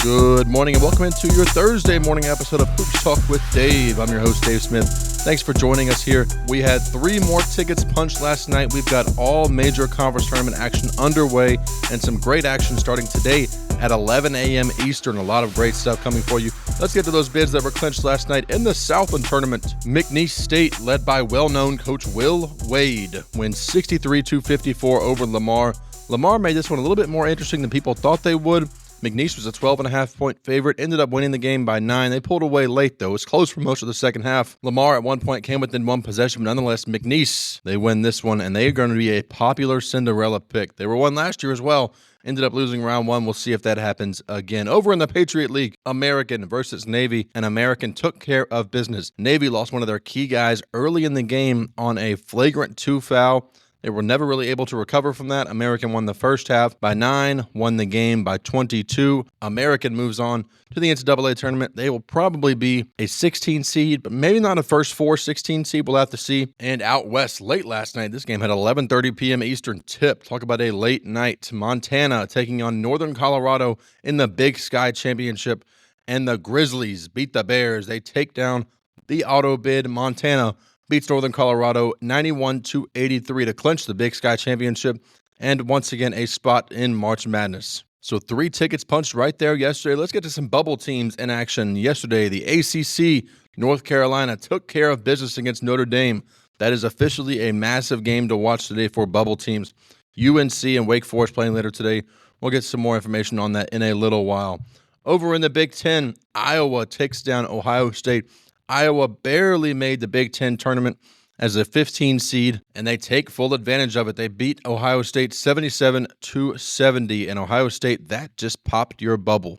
Good morning and welcome into your Thursday morning episode of Hoops Talk with Dave. I'm your host, Dave Smith. Thanks for joining us here. We had 3 more tickets punched last night. We've got all major conference tournament action underway and some great action starting today at 11 a.m. Eastern. A lot of great stuff coming for you. Let's get to those bids that were clinched last night in the Southland Tournament. McNeese State, led by well-known coach Will Wade, wins 63-54 over Lamar. Lamar made this one a little bit more interesting than people thought they would. McNeese was a 12.5-point favorite, ended up winning the game by 9. They pulled away late, though. It was close for most of the second half. Lamar at one point came within one possession, but nonetheless, McNeese, they win this one, and they are going to be a popular Cinderella pick. They were one last year as well. Ended up losing round 1. We'll see if that happens again. Over in the Patriot League, American versus Navy, and American took care of business. Navy lost one of their key guys early in the game on a flagrant 2 foul. They were never really able to recover from that. American won the first half by 9, won the game by 22. American moves on to the NCAA Tournament. They will probably be a 16 seed, but maybe not a first 4 16 seed. We'll have to see. And out west, late last night, this game had 11:30 p.m. Eastern tip. Talk about a late night. Montana taking on Northern Colorado in the Big Sky Championship. And the Grizzlies beat the Bears. They take down the auto bid. Montana beats Northern Colorado 91-83 to clinch the Big Sky Championship and once again a spot in March Madness. So 3 tickets punched right there yesterday. Let's get to some bubble teams in action. Yesterday, the ACC, North Carolina, took care of business against Notre Dame. That is officially a massive game to watch today for bubble teams. UNC and Wake Forest playing later today. We'll get some more information on that in a little while. Over in the Big Ten, Iowa takes down Ohio State. Iowa barely made the Big Ten tournament as a 15 seed, and they take full advantage of it. They beat Ohio State 77-70, and Ohio State, that just popped your bubble.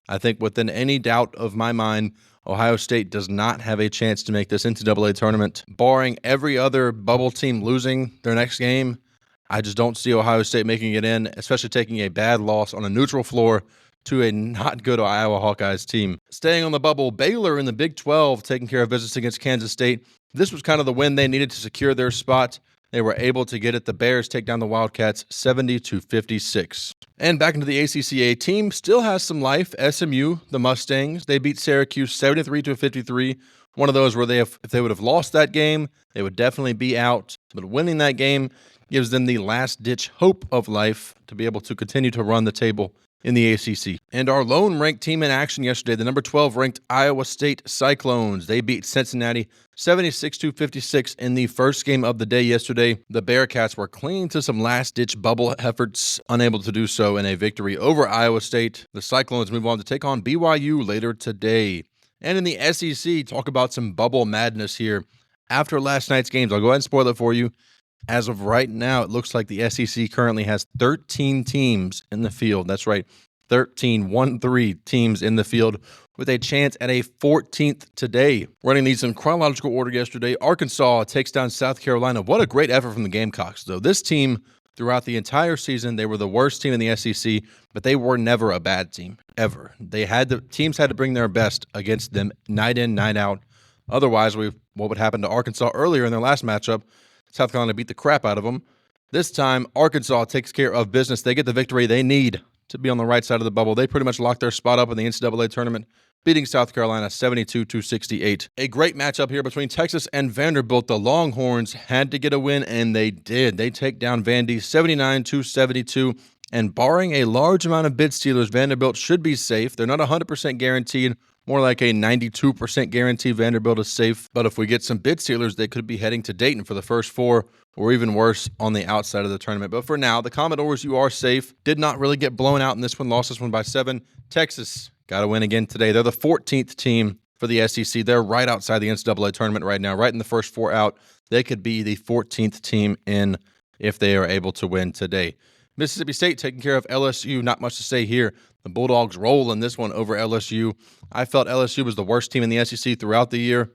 I think within any doubt of my mind, Ohio State does not have a chance to make this NCAA tournament. Barring every other bubble team losing their next game, I just don't see Ohio State making it in, especially taking a bad loss on a neutral floor to a not good Iowa Hawkeyes team. Staying on the bubble, Baylor in the Big 12 taking care of business against Kansas State. This was kind of the win they needed to secure their spot. They were able to get it. The Bears take down the Wildcats 70-56. And back into the ACCA, team still has some life. SMU, the Mustangs, they beat Syracuse 73-53. One of those where if they would have lost that game, they would definitely be out. But winning that game gives them the last-ditch hope of life to be able to continue to run the table in the ACC. And our lone ranked team in action yesterday, the number 12 ranked Iowa State Cyclones. They beat Cincinnati 76-56 in the first game of the day yesterday. The Bearcats were clinging to some last-ditch bubble efforts, unable to do so in a victory over Iowa State. The Cyclones move on to take on BYU later today. And in the SEC, talk about some bubble madness here. After last night's games, I'll go ahead and spoil it for you. As of right now, it looks like the SEC currently has 13 teams in the field. That's right, 13 teams in the field with a chance at a 14th today. Running these in chronological order yesterday, Arkansas takes down South Carolina. What a great effort from the Gamecocks, though. This team, throughout the entire season, they were the worst team in the SEC, but they were never a bad team, ever. Teams had to bring their best against them night in, night out. Otherwise, what would happen to Arkansas earlier in their last matchup? South Carolina beat the crap out of them. This time, Arkansas takes care of business. They get the victory they need to be on the right side of the bubble. They pretty much locked their spot up in the NCAA tournament, beating South Carolina 72-68. A great matchup here between Texas and Vanderbilt. The Longhorns had to get a win, and they did. They take down Vandy 79-72. And barring a large amount of bid stealers, Vanderbilt should be safe. They're not 100% guaranteed. More like a 92% guarantee Vanderbilt is safe. But if we get some bid stealers, they could be heading to Dayton for the first 4, or even worse, on the outside of the tournament. But for now, the Commodores, you are safe. Did not really get blown out in this one. Lost this one by 7. Texas got to win again today. They're the 14th team for the SEC. They're right outside the NCAA tournament right now, right in the first 4 out. They could be the 14th team in if they are able to win today. Mississippi State taking care of LSU. Not much to say here. The Bulldogs roll in this one over LSU. I felt LSU was the worst team in the SEC throughout the year.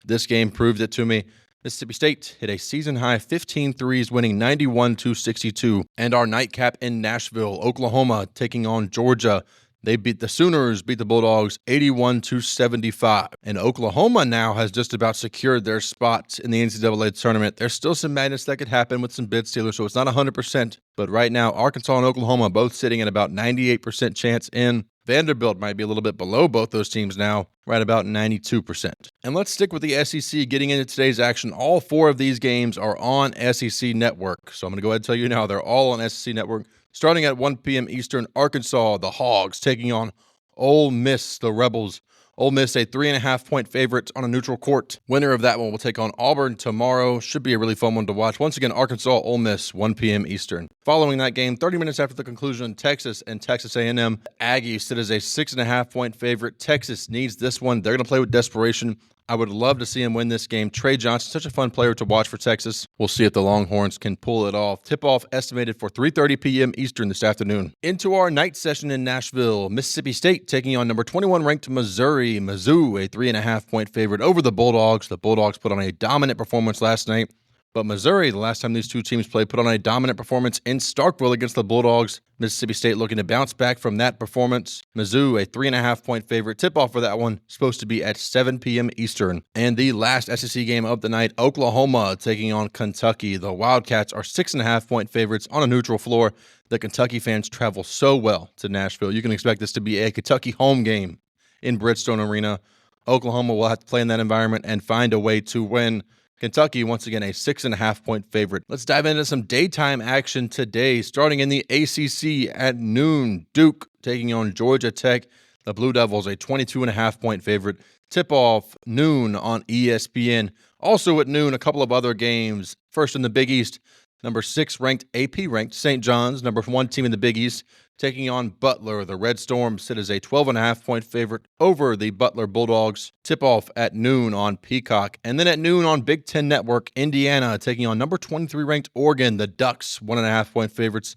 This game proved it to me. Mississippi State hit a season-high 15 threes, winning 91-62. And our nightcap in Nashville, Oklahoma taking on Georgia. The Sooners beat the Bulldogs 81-75. And Oklahoma now has just about secured their spots in the NCAA tournament. There's still some madness that could happen with some bid stealers, so it's not 100%. But right now, Arkansas and Oklahoma both sitting at about 98% chance in. Vanderbilt might be a little bit below both those teams now, right about 92%. And let's stick with the SEC getting into today's action. All 4 of these games are on SEC Network. So I'm going to go ahead and tell you now, they're all on SEC Network. Starting at 1 p.m. Eastern, Arkansas, the Hogs, taking on Ole Miss, the Rebels. Ole Miss, a 3.5-point favorite on a neutral court. Winner of that one will take on Auburn tomorrow. Should be a really fun one to watch. Once again, Arkansas, Ole Miss, 1 p.m. Eastern. Following that game, 30 minutes after the conclusion, Texas and Texas A&M. Aggies sit as a 6.5-point favorite. Texas needs this one. They're going to play with desperation. I would love to see him win this game. Trey Johnson, such a fun player to watch for Texas. We'll see if the Longhorns can pull it off. Tip-off estimated for 3:30 p.m. Eastern this afternoon. Into our night session in Nashville, Mississippi State taking on number 21 ranked Missouri. Mizzou, a 3.5-point favorite over the Bulldogs. The Bulldogs put on a dominant performance last night. But Missouri, the last time these two teams played, put on a dominant performance in Starkville against the Bulldogs. Mississippi State looking to bounce back from that performance. Mizzou, a 3.5-point favorite. Tip-off for that one supposed to be at 7 p.m. Eastern. And the last SEC game of the night, Oklahoma taking on Kentucky. The Wildcats are 6.5-point favorites on a neutral floor. The Kentucky fans travel so well to Nashville. You can expect this to be a Kentucky home game in Bridgestone Arena. Oklahoma will have to play in that environment and find a way to win. Kentucky, once again, a 6.5-point favorite. Let's dive into some daytime action today. Starting in the ACC at noon, Duke taking on Georgia Tech. The Blue Devils, a 22.5-point favorite. Tip-off noon on ESPN. Also at noon, a couple of other games. First in the Big East, number 6 ranked, AP-ranked St. John's, number 1 team in the Big East, taking on Butler. The Red Storm sit as a 12.5-point favorite over the Butler Bulldogs. Tip-off at noon on Peacock. And then at noon on Big Ten Network, Indiana taking on number 23 ranked Oregon. The Ducks, 1.5-point favorites.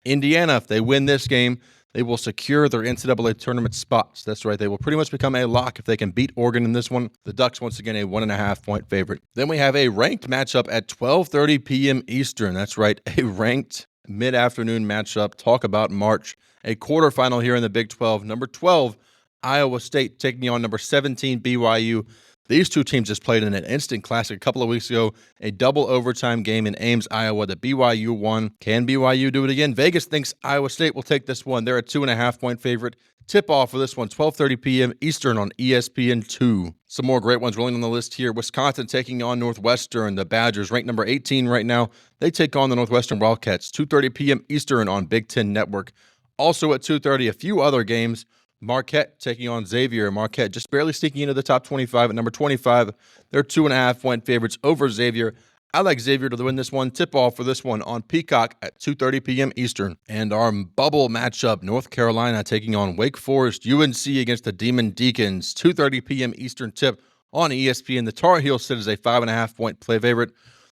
Indiana, if they win this game, they will secure their NCAA tournament spots. That's right, they will pretty much become a lock if they can beat Oregon in this one. The Ducks, once again, a 1.5-point favorite. Then we have a ranked matchup at 12:30 p.m. Eastern. That's right, a ranked mid-afternoon matchup. Talk about March. A quarterfinal here in the Big 12. Number 12, Iowa State taking on number 17, BYU. These two teams just played in an instant classic a couple of weeks ago, a double overtime game in Ames, Iowa that BYU won. Can BYU do it again? Vegas thinks Iowa State will take this one. They're a 2.5-point favorite. Tip-off for this one, 12:30 p.m. Eastern on ESPN2. Some more great ones rolling on the list here. Wisconsin taking on Northwestern. The Badgers, ranked number 18 right now. They take on the Northwestern Wildcats, 2:30 p.m. Eastern on Big Ten Network. Also at 2:30, a few other games. Marquette taking on Xavier. Marquette just barely sneaking into the top 25 at number 25. They're 2.5-point favorites over Xavier. I like Xavier to win this one. Tip-off for this one on Peacock at 2:30 p.m. Eastern. And our bubble matchup, North Carolina taking on Wake Forest, UNC against the Demon Deacons, 2:30 p.m. Eastern tip on ESPN. The Tar Heels sit as a 5.5-point play favorite.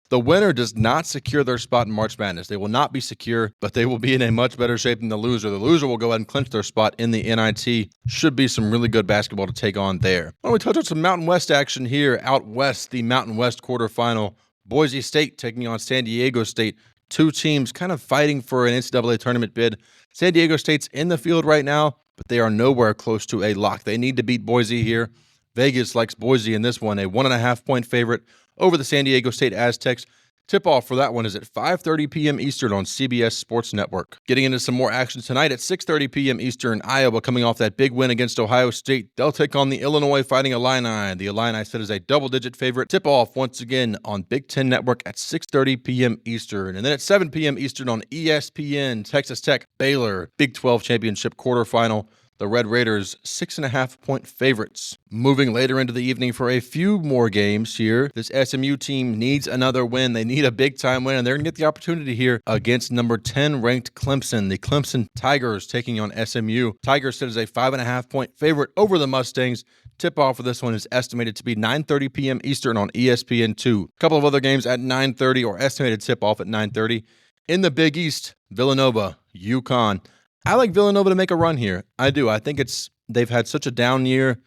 The winner does not secure their spot in March Madness. They will not be secure, but they will be in a much better shape than the loser. The loser will go ahead and clinch their spot in the NIT. Should be some really good basketball to take on there. Why don't we touch on some Mountain West action here? Out west, the Mountain West quarterfinal. Boise State taking on San Diego State. Two teams kind of fighting for an NCAA tournament bid. San Diego State's in the field right now, but they are nowhere close to a lock. They need to beat Boise here. Vegas likes Boise in this one, a 1.5-point favorite over the San Diego State Aztecs. Tip-off for that one is at 5:30 p.m. Eastern on CBS Sports Network. Getting into some more action tonight at 6:30 p.m. Eastern, Iowa coming off that big win against Ohio State. They'll take on the Illinois Fighting Illini. The Illini sit as a double-digit favorite. Tip-off once again on Big Ten Network at 6:30 p.m. Eastern. And then at 7 p.m. Eastern on ESPN, Texas Tech, Baylor, Big 12 Championship quarterfinal. The Red Raiders, 6.5-point favorites. Moving later into the evening for a few more games here. This SMU team needs another win. They need a big-time win, and they're going to get the opportunity here against number 10 ranked Clemson. The Clemson Tigers taking on SMU. Tigers sit as a 5.5-point favorite over the Mustangs. Tip-off for this one is estimated to be 9:30 p.m. Eastern on ESPN2. A couple of other games at 9:30 or estimated tip-off at 9:30. In the Big East, Villanova, UConn. I like Villanova to make a run here. I do. I think they've had such a down year.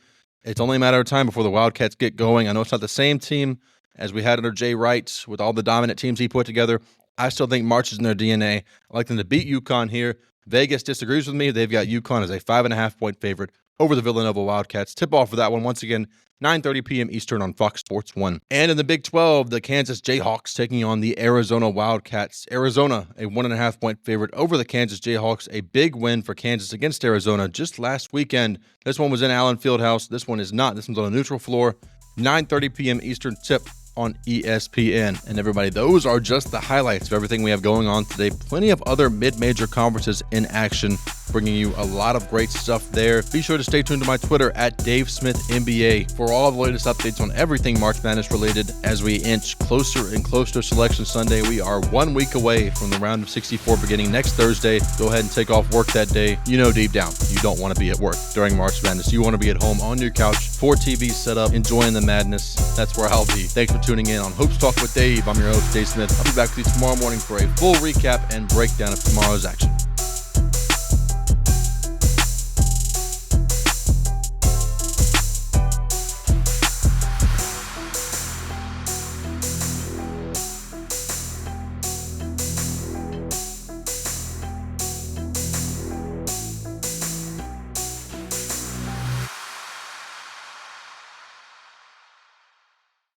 It's only a matter of time before the Wildcats get going. I know it's not the same team as we had under Jay Wright with all the dominant teams he put together. I still think March is in their DNA. I like them to beat UConn here. Vegas disagrees with me. They've got UConn as a 5.5-point favorite over the Villanova Wildcats. Tip-off for that one, once again, 9:30 p.m. Eastern on Fox Sports 1. And in the Big 12, the Kansas Jayhawks taking on the Arizona Wildcats. Arizona, a 1.5-point favorite over the Kansas Jayhawks. A big win for Kansas against Arizona just last weekend. This one was in Allen Fieldhouse. This one is not. This one's on a neutral floor. 9:30 p.m. Eastern tip on ESPN. And everybody, those are just the highlights of everything we have going on today. Plenty of other mid-major conferences in action, bringing you a lot of great stuff there. Be sure to stay tuned to my Twitter at DaveSmithNBA for all the latest updates on everything March Madness related as we inch closer and closer to Selection Sunday. We are 1 week away from the round of 64 beginning next Thursday. Go ahead and take off work that day. You know deep down, you don't want to be at work during March Madness. You want to be at home on your couch, 4 TVs set up, enjoying the madness. That's where I'll be. Thanks for tuning in on Hoops Talk with Dave. I'm your host, Dave Smith. I'll be back with you tomorrow morning for a full recap and breakdown of tomorrow's action.